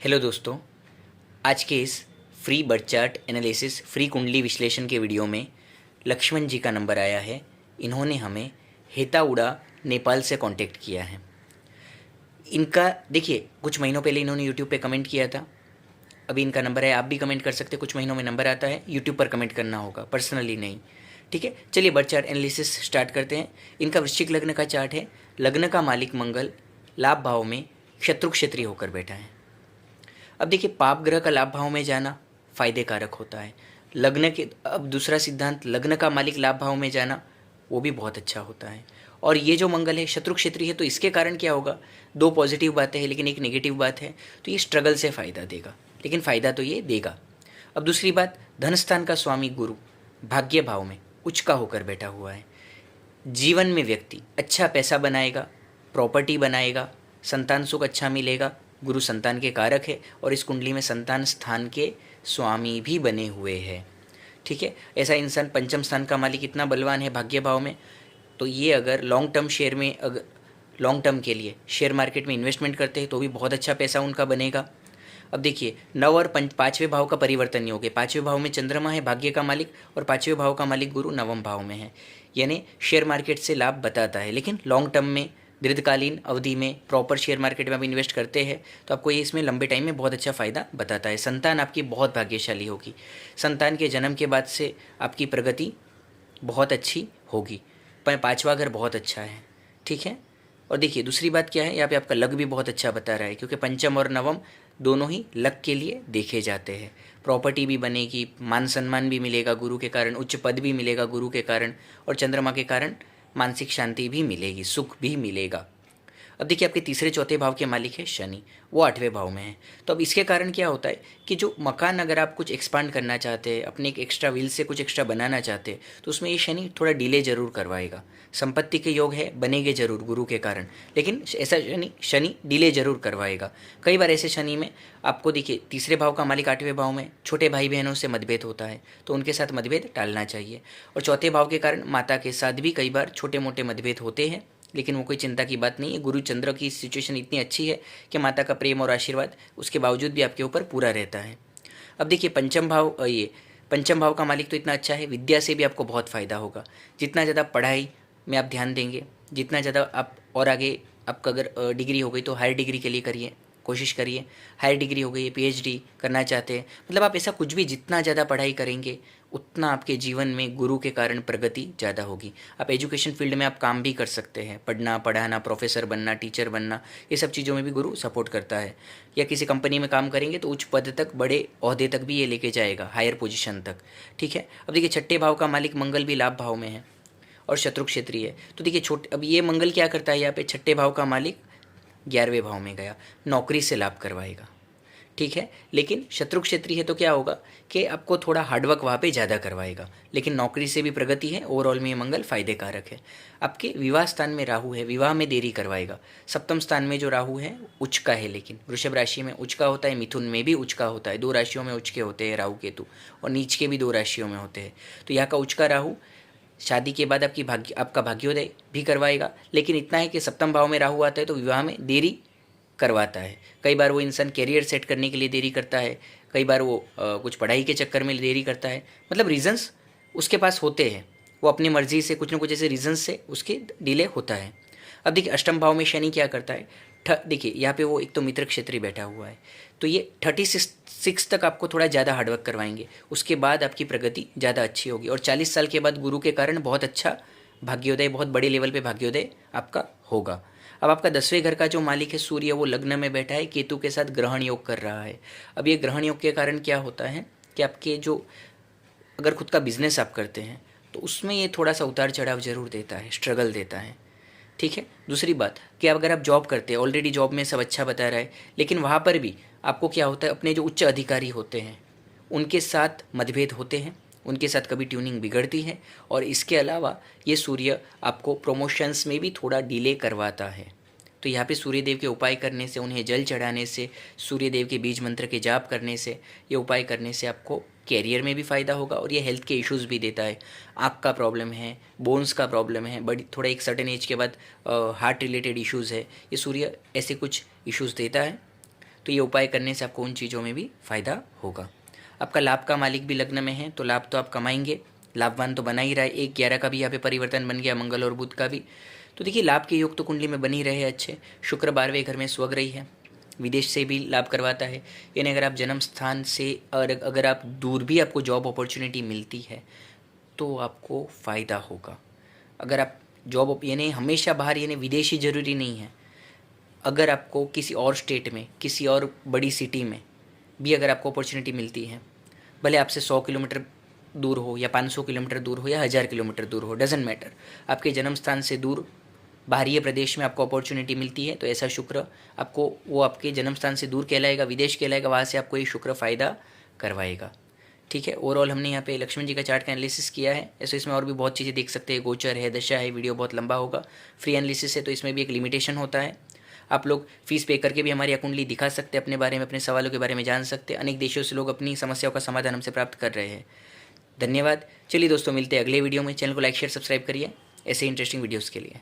Hello दोस्तों, आज के इस free birth chart analysis free कुंडली विश्लेषण के वीडियो में लक्ष्मण जी का नंबर आया है। इन्होंने हमें हेताउड़ा नेपाल से कांटेक्ट किया है। इनका देखिए, कुछ महीनों पहले इन्होंने यूट्यूब पे कमेंट किया था। अभी इनका नंबर है, आप भी कमेंट कर सकते हैं। कुछ महीनों में नंबर आता है, यूट्यूब पर कमेंट करना होगा, पर्सनली नहीं। ठीक है, चलिए बर्थ चार्ट एनालिसिस स्टार्ट करते हैं। इनका वृश्चिक लग्न का चार्ट है। लग्न का मालिक मंगल लाभ भाव में शत्रु क्षेत्रीय होकर बैठा है। अब देखिए, पाप ग्रह का लाभ भाव में जाना फायदे कारक होता है। लग्न के अब दूसरा सिद्धांत, लग्न का मालिक लाभ भाव में जाना वो भी बहुत अच्छा होता है। और ये जो मंगल है शत्रु क्षेत्रीय है, तो इसके कारण क्या होगा, दो पॉजिटिव बातें हैं लेकिन एक नेगेटिव बात है। तो ये स्ट्रगल से फ़ायदा देगा, लेकिन फ़ायदा तो ये देगा। अब दूसरी बात, धनस्थान का स्वामी गुरु भाग्य भाव में उच्च का होकर बैठा हुआ है। जीवन में व्यक्ति अच्छा पैसा बनाएगा, प्रॉपर्टी बनाएगा, संतान सुख अच्छा मिलेगा। गुरु संतान के कारक है और इस कुंडली में संतान स्थान के स्वामी भी बने हुए हैं। ठीक है, ऐसा इंसान पंचम स्थान का मालिक इतना बलवान है भाग्य भाव में, तो ये अगर लॉन्ग टर्म शेयर में, अगर लॉन्ग टर्म के लिए शेयर मार्केट में इन्वेस्टमेंट करते हैं तो भी बहुत अच्छा पैसा उनका बनेगा। अब देखिए, नव और पाँचवें भाव का परिवर्तन योग है। पाँचवें भाव में चंद्रमा है भाग्य का मालिक, और पाँचवें भाव का मालिक गुरु नवम भाव में है। यानी शेयर मार्केट से लाभ बताता है, लेकिन लॉन्ग टर्म में, दीर्घकालीन अवधि में प्रॉपर शेयर मार्केट में आप इन्वेस्ट करते हैं तो आपको ये इसमें लंबे टाइम में बहुत अच्छा फ़ायदा बताता है। संतान आपकी बहुत भाग्यशाली होगी। संतान के जन्म के बाद से आपकी प्रगति बहुत अच्छी होगी। पर पाँचवा घर बहुत अच्छा है। ठीक है, और देखिए दूसरी बात क्या है, यहाँ पे आपका लग भी बहुत अच्छा बता रहा है, क्योंकि पंचम और नवम दोनों ही लक के लिए देखे जाते हैं। प्रॉपर्टी भी बनेगी, मान सम्मान भी मिलेगा गुरु के कारण, उच्च पद भी मिलेगा गुरु के कारण, और चंद्रमा के कारण मानसिक शांति भी मिलेगी, सुख भी मिलेगा। अब देखिए, आपके तीसरे चौथे भाव के मालिक है शनि, वो आठवें भाव में है। तो अब इसके कारण क्या होता है कि जो मकान अगर आप कुछ एक्सपांड करना चाहते हैं, अपने एक एक्स्ट्रा व्हील से कुछ एक्स्ट्रा बनाना चाहते हैं, तो उसमें ये शनि थोड़ा डिले जरूर करवाएगा। संपत्ति के योग है, बनेंगे जरूर गुरु के कारण, लेकिन ऐसा शनि डिले जरूर करवाएगा। कई बार ऐसे शनि में आपको देखिए, तीसरे भाव का मालिक आठवें भाव में, छोटे भाई बहनों से मतभेद होता है तो उनके साथ मतभेद टालना चाहिए। और चौथे भाव के कारण माता के साथ भी कई बार छोटे मोटे मतभेद होते हैं, लेकिन वो कोई चिंता की बात नहीं है। गुरु चंद्र की सिचुएशन इतनी अच्छी है कि माता का प्रेम और आशीर्वाद उसके बावजूद भी आपके ऊपर पूरा रहता है। अब देखिए, पंचम भाव का मालिक तो इतना अच्छा है, विद्या से भी आपको बहुत फ़ायदा होगा। जितना ज़्यादा पढ़ाई में आप ध्यान देंगे, जितना ज़्यादा आप और आगे, आपका अगर डिग्री हो गई तो हायर डिग्री के लिए करिए, कोशिश करिए। हायर डिग्री हो गई, पीएचडी करना चाहते हैं, मतलब आप ऐसा कुछ भी, जितना ज़्यादा पढ़ाई करेंगे उतना आपके जीवन में गुरु के कारण प्रगति ज़्यादा होगी। आप एजुकेशन फील्ड में आप काम भी कर सकते हैं, पढ़ना, पढ़ाना, प्रोफेसर बनना, टीचर बनना, ये सब चीज़ों में भी गुरु सपोर्ट करता है। या किसी कंपनी में काम करेंगे तो उच्च पद तक, बड़े ओहदे तक भी ये लेके जाएगा, हायर पोजीशन तक। ठीक है, अब देखिए, छठे भाव का मालिक मंगल भी लाभ भाव में है और शत्रु क्षेत्रीय है। तो देखिए, अब ये मंगल क्या करता है, यहाँ पे छठे भाव का मालिक 11वें भाव में गया, नौकरी से लाभ करवाएगा। ठीक है, लेकिन शत्रु क्षेत्रीय है तो क्या होगा कि आपको थोड़ा हार्डवर्क वहाँ पे ज़्यादा करवाएगा, लेकिन नौकरी से भी प्रगति है। ओवरऑल में ये मंगल फायदे कारक है। आपके विवाह स्थान में राहु है, विवाह में देरी करवाएगा। सप्तम स्थान में जो राहु है उच्च का है, लेकिन वृषभ राशि में उच्च का होता है, मिथुन में भी उच्च का होता है। दो राशियों में उच्च के होते हैं राहु केतु, और नीच के भी दो राशियों में होते हैं। तो यहाँ का उच्च का राहु शादी के बाद आपका भाग्योदय भी करवाएगा, लेकिन इतना है कि सप्तम भाव में राहु आता है तो विवाह में देरी करवाता है। कई बार वो इंसान कैरियर सेट करने के लिए देरी करता है, कई बार वो कुछ पढ़ाई के चक्कर में देरी करता है, मतलब रीजंस उसके पास होते हैं। वो अपनी मर्जी से कुछ ना कुछ ऐसे रीजंस से उसके डिले होता है। अब देखिए, अष्टम भाव में शनि क्या करता है, देखिए यहाँ पे वो एक तो मित्र क्षेत्रीय बैठा हुआ है, तो ये 36 तक आपको थोड़ा ज़्यादा हार्डवर्क करवाएंगे, उसके बाद आपकी प्रगति ज़्यादा अच्छी होगी। और 40 साल के बाद गुरु के कारण बहुत अच्छा भाग्योदय, बहुत बड़े लेवल पे भाग्योदय आपका होगा। अब आपका 10वें घर का जो मालिक है सूर्य, वो लग्न में बैठा है, केतु के साथ ग्रहण योग कर रहा है। अब ये ग्रहण योग के कारण क्या होता है कि आपके जो, अगर खुद का बिजनेस आप करते हैं तो उसमें ये थोड़ा सा उतार चढ़ाव जरूर देता है, स्ट्रगल देता है। ठीक है, दूसरी बात कि अगर आप जॉब करते हैं, ऑलरेडी जॉब में सब अच्छा बता रहा है, लेकिन वहाँ पर भी आपको क्या होता है, अपने जो उच्च अधिकारी होते हैं उनके साथ मतभेद होते हैं, उनके साथ कभी ट्यूनिंग बिगड़ती है। और इसके अलावा ये सूर्य आपको प्रमोशंस में भी थोड़ा डिले करवाता है। तो यहाँ पे सूर्य देव के उपाय करने से, उन्हें जल चढ़ाने से, सूर्य देव के बीज मंत्र के जाप करने से, ये उपाय करने से आपको कैरियर में भी फ़ायदा होगा। और ये हेल्थ के इश्यूज़ भी देता है। आँख का प्रॉब्लम है, बोन्स का प्रॉब्लम है, बड़ी थोड़ा एक सर्टेन एज के बाद हार्ट रिलेटेड इश्यूज़ है, ये सूर्य ऐसे कुछ इश्यूज़ देता है। तो ये उपाय करने से आपको उन चीज़ों में भी फ़ायदा होगा। आपका लाभ का मालिक भी लग्न में है, तो लाभ तो आप कमाएंगे, लाभवान तो बना ही रहा है। 1-11 का भी यहाँ पे परिवर्तन बन गया, मंगल और बुध का भी। तो देखिए लाभ के योग तो कुंडली में बन ही रहे अच्छे। शुक्र 12वें घर में स्वग्रही है, विदेश से भी लाभ करवाता है। यानी अगर आप जन्म स्थान से और अगर आप दूर भी आपको जॉब अपॉर्चुनिटी मिलती है तो आपको फ़ायदा होगा। अगर आप जॉब यानी हमेशा बाहर यानी विदेशी ज़रूरी नहीं है, अगर आपको किसी और स्टेट में किसी और बड़ी सिटी में भी अगर आपको अपॉर्चुनिटी मिलती है, भले आपसे 100 किलोमीटर दूर हो या 500 किलोमीटर दूर हो या 1000 किलोमीटर दूर हो, डजेंट मैटर, आपके जन्म स्थान से दूर बाहरी प्रदेश में आपको अपॉर्चुनिटी मिलती है, तो ऐसा शुक्र आपको वो आपके जन्म स्थान से दूर कहलाएगा, विदेश कहलाएगा, वहाँ से आपको ये शुक्र फ़ायदा करवाएगा। ठीक है, ओवरऑल हमने यहाँ पे लक्ष्मण जी का चार्ट का एनालिसिस किया है। ऐसे इसमें और भी बहुत चीज़ें देख सकते हैं, गोचर है, दशा है, वीडियो बहुत लंबा होगा। फ्री एनालिसिस है तो इसमें भी एक लिमिटेशन होता है। आप लोग फीस पे करके भी हमारी कुंडली दिखा सकते हैं, अपने बारे में, अपने सवालों के बारे में जान सकते हैं। अनेक देशों से लोग अपनी समस्याओं का समाधान हमसे प्राप्त कर रहे हैं। धन्यवाद। चलिए दोस्तों, मिलते हैं अगले वीडियो में। चैनल को लाइक शेयर सब्सक्राइब करिए ऐसे इंटरेस्टिंग वीडियोज़ के लिए।